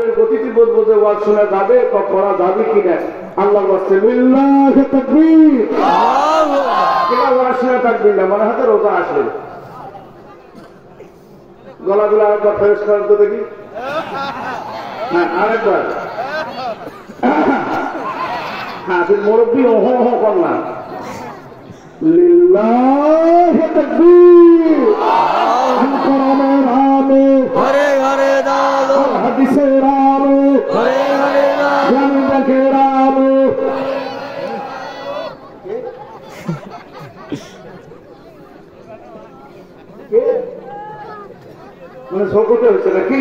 আগুনের গতিতে বলবো যে ওয়াজ শোনা যাবে পড়া যাবে কিনা আল্লাহর ওয়াস্তে লিল্লাহি তাকবীর কেনা ওয়াজ শোনা থাকবে না মনে হাতে রোজা আসবে গলাগুলো আরেকবার ফ্রেশ করেন তো দেখি হ্যাঁ আরেকবার হ্যাঁ তুই মুরব্বী ওহো ওহো কর না লিল্লাহি তাকবীর কোরআনের আলো ঘরে ঘরে দাও হাদিসের আলো ঘরে ঘরে দাও জান্নাতের আলো মানে সকতে হচ্ছে নাকি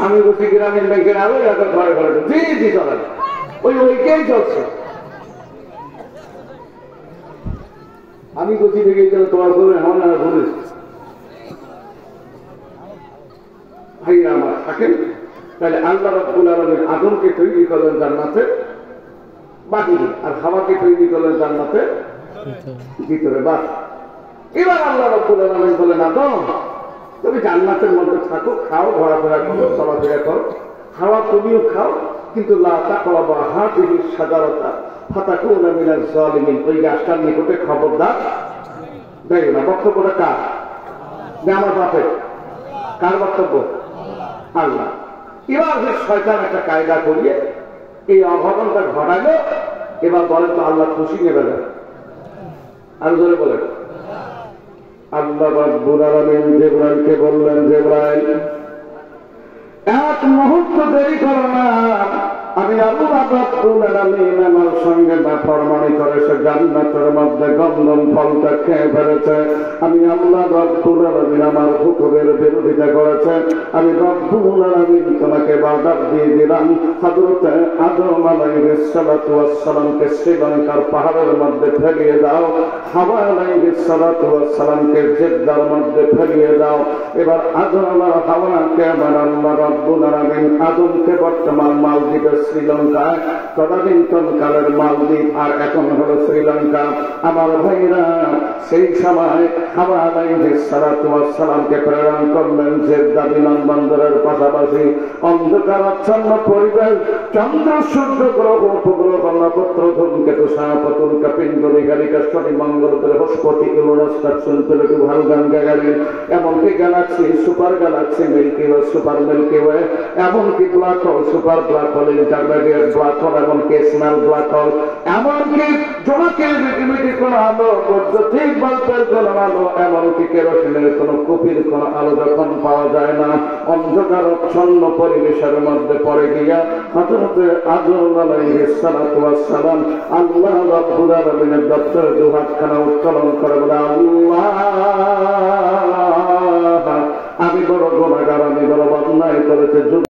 আমি বলছি গ্রামীণ ব্যাংকের আলো এখন ঘরে ঘরে জি জি চলেন ওইটাই চলছে আমি বলছি দেখে তোমার ঘরে এমন ঘুরে ভাইয়া আমার থাকেন তাহলে আল্লাহ রাব্বুল আলামিন আদমকে তৈরি করলেন জান্নাতে বাহিরে আর হাওয়াকে তৈরি করলেন জান্নাতে ভিতরে বাস এবার আল্লাহ রাব্বুল আলামিন বলেন আদম তুমি জান্নাতের মধ্যে থাকো খাও ঘোরাফেরা করো চলাফেরা করো হাওয়া তুমিও খাও কিন্তু লা তাকরাবা হাযিহি শাজারাতা ফাতাকুনা মিনাজ জালিমিন ওই গাছটার নিকটে খবরদার দেয় না বক্তব্যটা কার আমার বাপের কার বক্তব্য আল্লাহ এবার যে শয়তান একটা কায়দা করিয়ে এই অঘটনটা ঘটালো এবার বলেন তো আল্লাহ খুশি নেবে না আর জোরে বলেন আল্লাহ রাব্বুল আলামিন জিবরাইলকে বললেন জিবরাইল এক মুহূর্ত দেরি করো না আমি আল্লাহ রাব্বুল আলামিন আমার সঙ্গে নাফরমানি করে সে জান্নাতের মধ্যে গন্ধম ফলটা খেয়ে ফেলেছে আমি আল্লাহ রাব্বুল আলামিন আমার হুকুমের বিরোধিতা করেছে আমি রাব্বুল আলামিন তোমাকে বাধা দিয়ে দিলাম হযরত আদম আলাইহিস সালাতু ওয়াস সালামকে শ্রীলঙ্কার পাহাড়ের মধ্যে ফেলিয়ে দাও হাওয়া আলাইহিস সালাতু ওয়াস সালামকে জেদ্দার মধ্যে ফেলিয়ে দাও এবার আদম আর হাওয়াকে আমার আল্লাহ রাব্বুল আলামিন আদমকে বর্তমান মালদ্বীপের শ্রীলঙ্কায় তদানীন্তন কালের মালদ্বীপ আর এখন হলো শ্রীলঙ্কা আমার ভাইরা সেই সময় হাওয়া আলাইহিস সালাতু ওয়াস সালামকে প্রেরণ করলেন জেদ্দা বিমানবন্দরের পাশাপাশি অন্ধকারাচ্ছন্ন পরিবেশ চন্দ্র সূর্য গ্রহ উপগ্রহ নক্ষত্র ধূমকেতু সাহাপতুলকা পিণ্ডলিকা শনি মঙ্গল বৃহস্পতি ইউরেনাস নেপচুন প্লুটো ভালগান গ্যাগারিন এমনকি galaxy super galaxy milky way super milky way এমনকি black hole super black hole intermediate black hole এমনকি স্মল ব্ল্যাক হোল এমনকি জোনাকের রিটিমিটি কোন আলো বৈদ্যুতিক বাল্বের কোন আলো এমনকি কেরোসিনের কোন কপির কোন আলো যখন পাওয়া যায় না অন্ধকারাচ্ছন্ন পরিবেশের মধ্যে পড়ে গিয়া হযরত আদম আলাইহিস সালাতু ওয়াস সালাম আল্লাহ রাব্বুল আলামিনের দপ্তরে দুহাতখানা উত্তোলন করে বলে আল্লাহ আমি বড় গুনাহগার আমি বড় অন্যায় করেছি